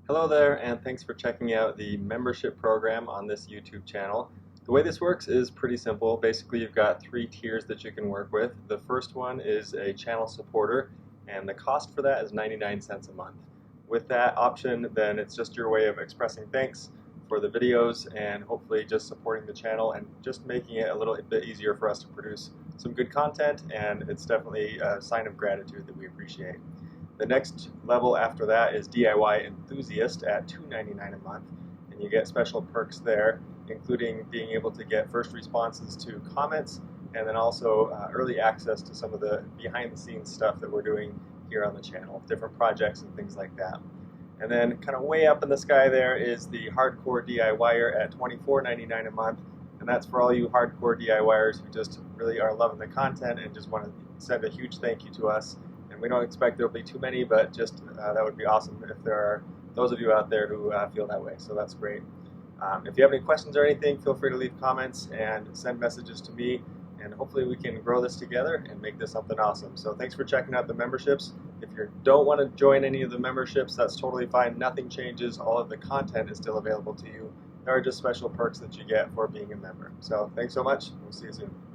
Hello there, and thanks for checking out the membership program on this YouTube channel. The way this works is pretty simple. Basically, you've got three tiers that you can work with. The first one is a channel supporter, and the cost for that is 99 cents a month. With that option, then it's just your way of expressing thanks for the videos and hopefully just supporting the channel and just making it a little bit easier for us to produce some good content, and it's definitely a sign of gratitude that we appreciate. The next level after that is DIY Enthusiast at $2.99 a month, and you get special perks there, including being able to get first responses to comments and then also early access to some of the behind-the-scenes stuff that we're doing here on the channel, different projects and things like that. And then kind of way up in the sky there is the Hardcore DIYer at $24.99 a month, and that's for all you hardcore DIYers who just really are loving the content and just want to send a huge thank you to us. And we don't expect there'll be too many, but just that would be awesome if there are those of you out there who feel that way. So that's great. If you have any questions or anything, feel free to leave comments and send messages to me, and hopefully we can grow this together and make this something awesome. So thanks for checking out the memberships. If you don't want to join any of the memberships, that's totally fine. Nothing changes. All of the content is still available to you. There are just special perks that you get for being a member. So thanks so much. We'll see you soon.